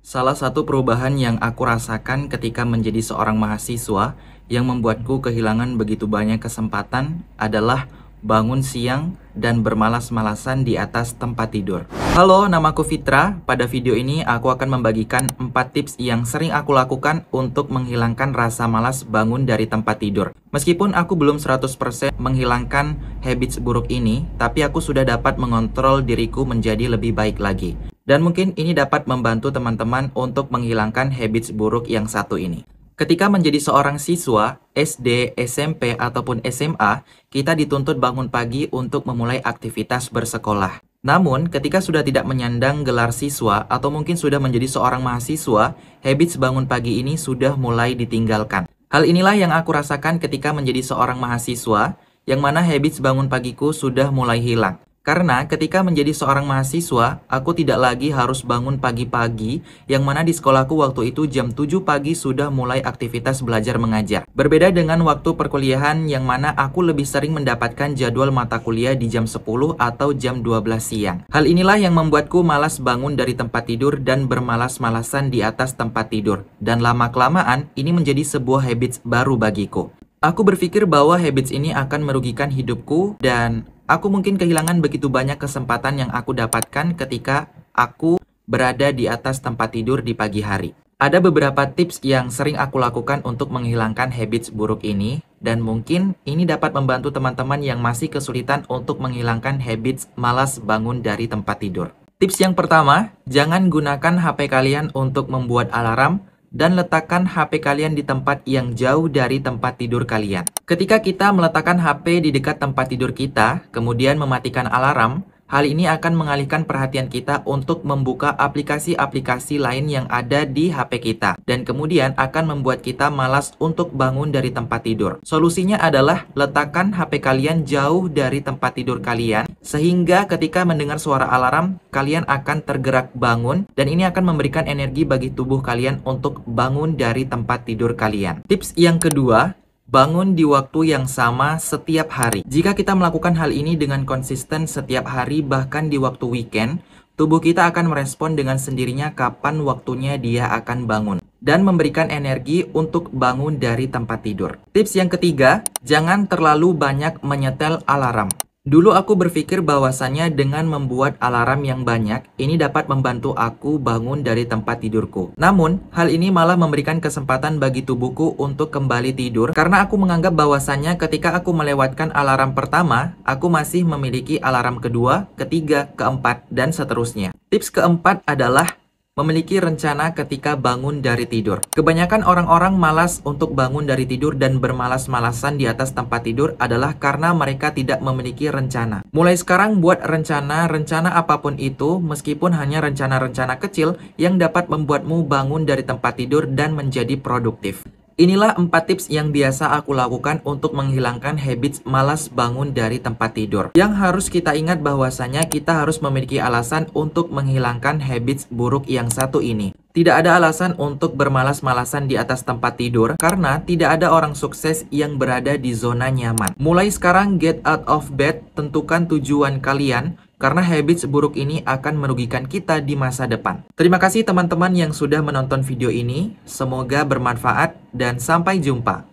Salah satu perubahan yang aku rasakan ketika menjadi seorang mahasiswa yang membuatku kehilangan begitu banyak kesempatan adalah bangun siang dan bermalas-malasan di atas tempat tidur. Halo, namaku Fitra. Pada video ini aku akan membagikan 4 tips yang sering aku lakukan untuk menghilangkan rasa malas bangun dari tempat tidur. Meskipun aku belum 100% menghilangkan habits buruk ini, tapi aku sudah dapat mengontrol diriku menjadi lebih baik lagi. Dan mungkin ini dapat membantu teman-teman untuk menghilangkan habits buruk yang satu ini. Ketika menjadi seorang siswa, SD, SMP, ataupun SMA, kita dituntut bangun pagi untuk memulai aktivitas bersekolah. Namun, ketika sudah tidak menyandang gelar siswa atau mungkin sudah menjadi seorang mahasiswa, habits bangun pagi ini sudah mulai ditinggalkan. Hal inilah yang aku rasakan ketika menjadi seorang mahasiswa, yang mana habits bangun pagiku sudah mulai hilang. Karena ketika menjadi seorang mahasiswa, aku tidak lagi harus bangun pagi-pagi, yang mana di sekolahku waktu itu jam 7 pagi sudah mulai aktivitas belajar mengajar. Berbeda dengan waktu perkuliahan yang mana aku lebih sering mendapatkan jadwal mata kuliah di jam 10 atau jam 12 siang. Hal inilah yang membuatku malas bangun dari tempat tidur dan bermalas-malasan di atas tempat tidur. Dan lama-kelamaan, ini menjadi sebuah habits baru bagiku. Aku berpikir bahwa habits ini akan merugikan hidupku dan aku mungkin kehilangan begitu banyak kesempatan yang aku dapatkan ketika aku berada di atas tempat tidur di pagi hari. Ada beberapa tips yang sering aku lakukan untuk menghilangkan habits buruk ini, dan mungkin ini dapat membantu teman-teman yang masih kesulitan untuk menghilangkan habits malas bangun dari tempat tidur. Tips yang pertama, jangan gunakan HP kalian untuk membuat alarm, dan letakkan HP kalian di tempat yang jauh dari tempat tidur kalian. Ketika kita meletakkan HP di dekat tempat tidur kita, kemudian mematikan alarm, hal ini akan mengalihkan perhatian kita untuk membuka aplikasi-aplikasi lain yang ada di HP kita. Dan kemudian akan membuat kita malas untuk bangun dari tempat tidur. Solusinya adalah letakkan HP kalian jauh dari tempat tidur kalian, sehingga ketika mendengar suara alarm, kalian akan tergerak bangun, dan ini akan memberikan energi bagi tubuh kalian untuk bangun dari tempat tidur kalian. Tips yang kedua, bangun di waktu yang sama setiap hari. Jika kita melakukan hal ini dengan konsisten setiap hari, bahkan di waktu weekend, tubuh kita akan merespon dengan sendirinya kapan waktunya dia akan bangun dan memberikan energi untuk bangun dari tempat tidur. Tips yang ketiga, jangan terlalu banyak menyetel alarm. Dulu aku berpikir bahwasannya dengan membuat alarm yang banyak, ini dapat membantu aku bangun dari tempat tidurku. Namun, hal ini malah memberikan kesempatan bagi tubuhku untuk kembali tidur, karena aku menganggap bahwasannya ketika aku melewatkan alarm pertama, aku masih memiliki alarm kedua, ketiga, keempat, dan seterusnya. Tips keempat adalah memiliki rencana ketika bangun dari tidur. Kebanyakan orang-orang malas untuk bangun dari tidur dan bermalas-malasan di atas tempat tidur adalah karena mereka tidak memiliki rencana. Mulai sekarang buat rencana apapun itu, meskipun hanya rencana-rencana kecil yang dapat membuatmu bangun dari tempat tidur dan menjadi produktif. Inilah 4 tips yang biasa aku lakukan untuk menghilangkan habits malas bangun dari tempat tidur. Yang harus kita ingat bahwasanya kita harus memiliki alasan untuk menghilangkan habits buruk yang satu ini. Tidak ada alasan untuk bermalas-malasan di atas tempat tidur karena tidak ada orang sukses yang berada di zona nyaman. Mulai sekarang get out of bed, tentukan tujuan kalian, karena habits buruk ini akan merugikan kita di masa depan. Terima kasih teman-teman yang sudah menonton video ini. Semoga bermanfaat dan sampai jumpa.